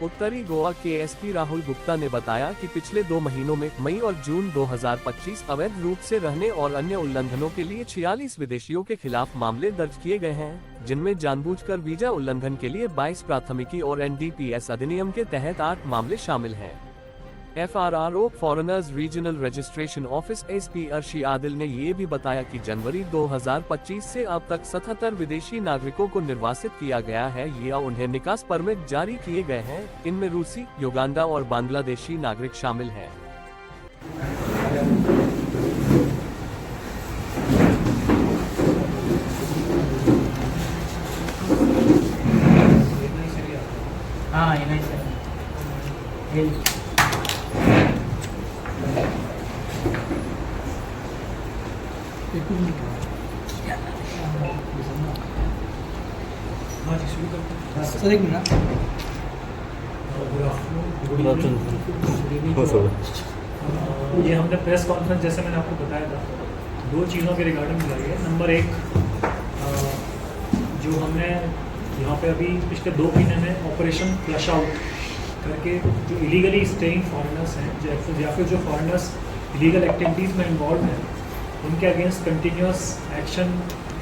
उत्तरी गोवा के एसपी राहुल गुप्ता ने बताया कि पिछले 2 महीनों में मई और जून 2025 अवैध रूप से रहने और अन्य उल्लंघनों के लिए 46 विदेशियों के खिलाफ मामले दर्ज किए गए हैं, जिनमें जानबूझकर वीजा उल्लंघन के लिए 22 प्राथमिकी और एनडीपीएस अधिनियम के तहत 8 मामले शामिल हैं। FRRO foreigners regional registration office SP Arshi Adil ने ये भी बताया कि जनवरी 2025 से अब तक 77 विदेशी नागरिकों को निर्वासित किया गया है या उन्हें निकास परमिट जारी किए गए हैं। इनमें रूसी, युगांडा और बांग्लादेशी नागरिक शामिल हैं। सर एक मिनट। ये हमने प्रेस कॉन्फ्रेंस जैसे मैंने आपको बताया था 2 चीज़ों के रिगार्डिंग बुलाई है। नंबर 1 जो हमने यहाँ पे अभी पिछले 2 महीने में ऑपरेशन फ्लश आउट करके जो इलीगली स्टेइंग फॉरेनर्स हैं या फिर जो फॉरेनर्स इलीगल एक्टिविटीज़ में इन्वॉल्व हैं उनके अगेंस्ट कंटिन्यूस एक्शन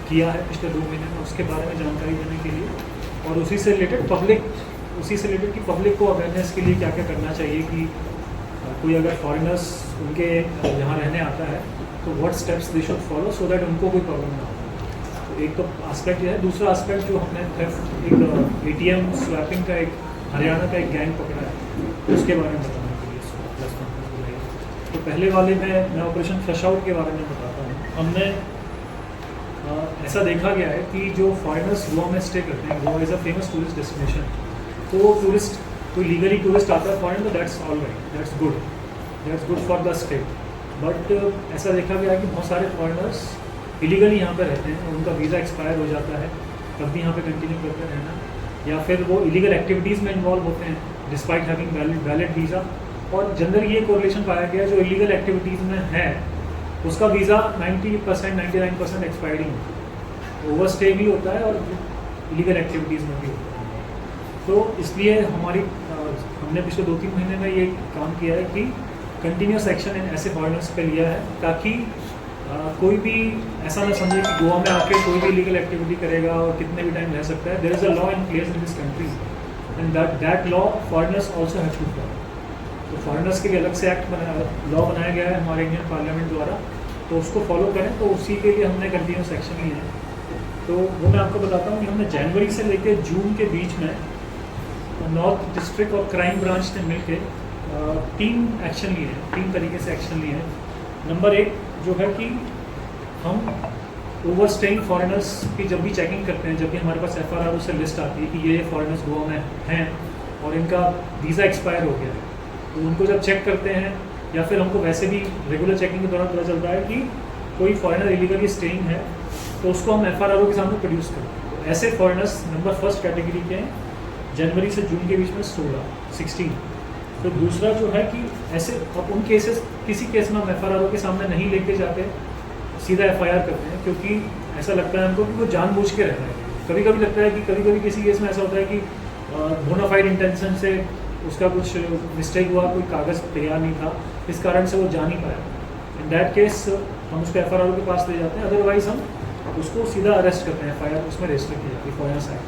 किया है पिछले 2 महीने में, उसके बारे में जानकारी देने के लिए और उसी से रिलेटेड कि पब्लिक को अवेयरनेस के लिए क्या क्या करना चाहिए कि कोई अगर फॉरेनर्स उनके यहाँ रहने आता है तो what steps they should follow so that उनको कोई प्रॉब्लम ना हो। तो एक तो आस्पेक्ट ये है। दूसरा आस्पेक्ट जो हमने थेफ्ट एक ATM स्वैपिंग का एक हरियाणा का एक गैंग पकड़ा है उसके बारे में बताने के लिए प्रेस कॉन्फ्रेंस बुलाई। तो पहले वाले में मैं ऑपरेशन फ्लश आउट के बारे में बताता हूँ। हमने ऐसा देखा गया है कि जो फॉरेनर्स गोवा में स्टे करते हैं, Goa is a famous tourist destination, तो टूरिस्ट कोई लीगली टूरिस्ट आता है फॉरेन तो that's all right, that's good for the state. But ऐसा देखा गया है कि बहुत सारे फॉरेनर्स इलीगली यहाँ पे रहते हैं, उनका वीज़ा एक्सपायर हो जाता है तब भी यहाँ पे कंटिन्यू करते रहना, या फिर वो इलीगल एक्टिविटीज़ में इन्वॉल्व होते हैं डिस्पाइट हैविंग वैलिड वीज़ा। और जनरली ये कोरिलेशन पाया गया जो इलीगल एक्टिविटीज़ में है उसका वीज़ा 90% 99% एक्सपायरिंग होता है, ओवर स्टे भी होता है और इलीगल एक्टिविटीज़ में भी होता है। तो इसलिए हमने पिछले 2-3 महीने में ये काम किया है कि कंटिन्यूस एक्शन ऐसे फॉरेनर्स पे लिया है ताकि कोई भी ऐसा ना समझे कि गोवा में आके कोई भी इलीगल एक्टिविटी करेगा और कितने भी टाइम रह सकता है। There is a law in place in this country and that law foreigners also have to follow. तो फॉरेनर्स के लिए अलग से लॉ बनाया गया है हमारे इंडियन पार्लियामेंट द्वारा, तो उसको फॉलो करें। तो उसी के लिए हमने कंटिन्यूस एक्शन लिए हैं। तो वो मैं आपको बताता हूँ कि हमने जनवरी से लेकर जून के बीच में नॉर्थ डिस्ट्रिक्ट और क्राइम ब्रांच ने मिलकर 3 एक्शन लिए हैं, 3 तरीके से एक्शन लिए हैं। नंबर 1 जो है कि हम ओवर स्टेइंग फॉरेनर्स की जब भी चेकिंग करते हैं, जब भी हमारे पास FRRO से लिस्ट आती है कि ये फॉरेनर्स गोवा में हैं और इनका वीज़ा एक्सपायर हो गया है, तो उनको जब चेक करते हैं या फिर हमको वैसे भी रेगुलर चेकिंग के दौरान पता चलता है कि कोई फॉरेनर इलीगली स्टेइंग है तो उसको हम FRRO के सामने प्रोड्यूस करते हैं। तो ऐसे फॉरेनर्स नंबर 1 कैटेगरी के हैं जनवरी से जून के बीच में 16। तो दूसरा जो है कि ऐसे अब उन केसेस किसी केस में हम FRRO के सामने नहीं लेके जाते, सीधा FIR करते हैं, क्योंकि ऐसा लगता है हमको कि वो जानबूझ के रह रहा है। कभी कभी लगता है कि कभी किसी केस में ऐसा होता है कि बोनाफाइड इंटेंशन से उसका कुछ मिस्टेक हुआ, कोई कागज़ तैयार नहीं था, इस कारण से वो जा नहीं पाया। इन दैट केस हम उसको FRRO के पास ले जाते हैं, अदरवाइज हम उसको सीधा अरेस्ट करते हैं, FIR उसमें रजिस्टर की जाती है फॉरेनर्स एक्ट।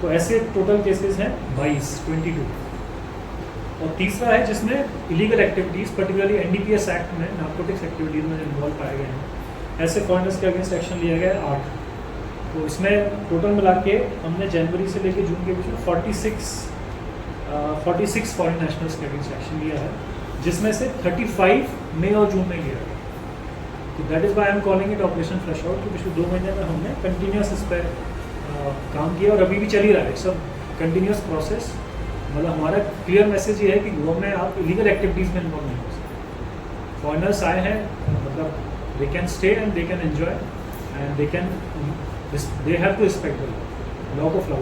तो ऐसे टोटल केसेस हैं 22। और तीसरा है जिसमें illegal activities particularly NDPS act में नार्कोटिक्स एक्टिविटीज़ में इन्वॉल्व पाए गए हैं, ऐसे फॉरेनर्स के अगेंस्ट एक्शन लिया गया है 8। तो इसमें टोटल मिला के हमने जनवरी से लेकर जून के बीच में 46 फॉरेन नेशनल्स के अगेंस्ट एक्शन लिया है, जिसमें से 35 मई और जून में लिया गया। तो that is why I am calling it operation flush out, कि पिछले 2 महीने में हमने कंटिन्यूस इस पर काम किया और अभी भी चल ही रहा है सब कंटिन्यूस प्रोसेस। मतलब हमारा क्लियर मैसेज ये है कि गोवा में आप इलीगल एक्टिविटीज़ में इन्वॉल्व नहीं हो सकते। फॉरेनर्स आए हैं, मतलब they can stay and they can enjoy and they have to respect the law of law.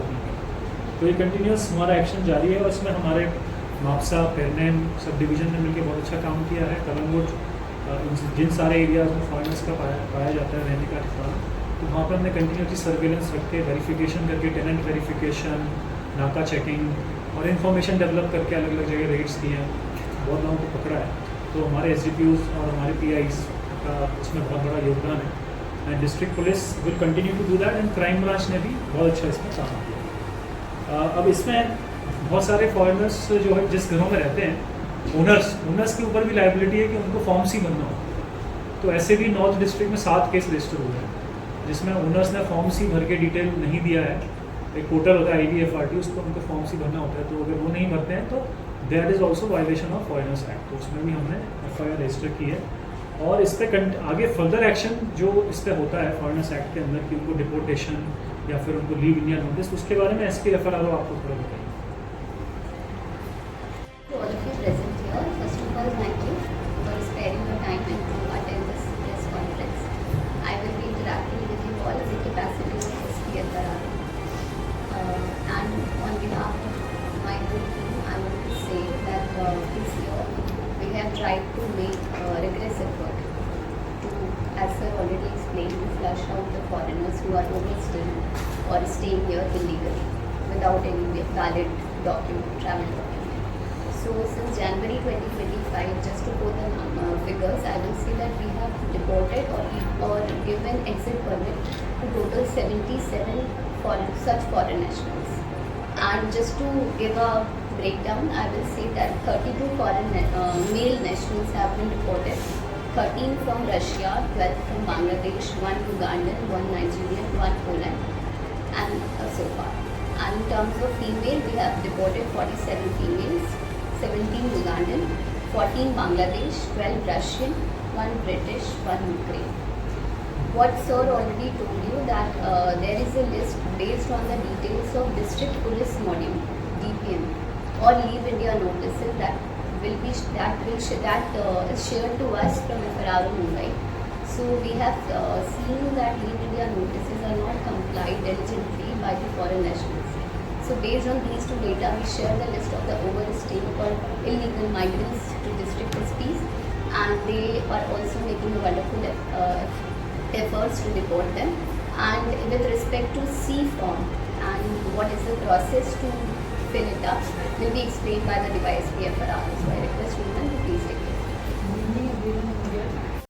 तो ये कंटिन्यूस हमारा एक्शन जारी है और इसमें हमारे मापसा, पेरनेम सब डिवीज़न ने मिलकर बहुत अच्छा काम किया है। कलंगुट, जिन सारे एरियाज में फॉरेनर्स का पाया जाता है रहने का ठिकाना, तो वहाँ पर हमने कंटिन्यूसली सर्वेलेंस रख के वेरिफिकेशन करके टेनेंट वेरिफिकेशन, नाका चेकिंग, और इन्फॉर्मेशन डेवलप करके अलग अलग जगह रेड्स किए हैं, बहुत लोगों को पकड़ा है। तो हमारे SDPOs और हमारे PIs का इसमें बहुत बड़ा योगदान है and district police will continue to do that and crime branch ने भी बहुत अच्छा इसमें काम किया। अब इसमें बहुत सारे फॉरेनर्स जो है जिस घरों में रहते हैं, ओनर्स के ऊपर भी लाइबिलिटी है कि उनको फॉर्म सी बनना हो। तो ऐसे भी नॉर्थ डिस्ट्रिक्ट में 7 केस रजिस्टर हुए हैं जिसमें ओनर्स ने फॉर्म सी भर के डिटेल नहीं दिया है। एक पोर्टल होता है IBFRT, उसको उनको फॉर्म सी भरना होता है, तो अगर वो नहीं भरते हैं तो that is also violation of foreigners act. तो उसमें भी हमने FIR रजिस्टर की है और इस पर आगे फर्दर एक्शन जो इस पर होता है फॉरेनर्स एक्ट के अंदर कि उनको डिपोर्टेशन या फिर उनको लीव इंडिया नोटिस, उसके बारे में SP FRR आपको थोड़ा बताइए। To all of you present here, first of all, thank you for sparing your time and to attend this press conference. I will be interacting with you all in the capacity of SP FRR. And on behalf of my group team, I want to say that this year we have tried to make a rigorous effort to, as sir already explained, to flush out the foreigners who are overstaying or staying here illegally without any valid document, travel document. So since January 2025, just to quote the figures, I will say that we have deported or given exit permit to total 77 such foreign nationals. And just to give a breakdown, I will say that 32 foreign male nationals have been deported, 13 from Russia, 12 from Bangladesh, 1 Ugandan, 1 Nigerian, 1 Poland, and so far. And in terms of female, we have deported 47 females, 17 Ugandan, 14 Bangladesh, 12 Russian, 1 British, 1 Ukraine. What sir already told you that there is a list based on the details of district police module DPM or leave India notices that is shared to us from FRR Mumbai. So we have seen that leave India notices are not complied diligently by the foreign nationals. So based on these two data, we share the list of the overstaying or illegal migrants to district SPs, and they are also making wonderful efforts to deport them. And with respect to C form and what is the process to fill it up will be explained by the device PFRR. So I request women to please take it.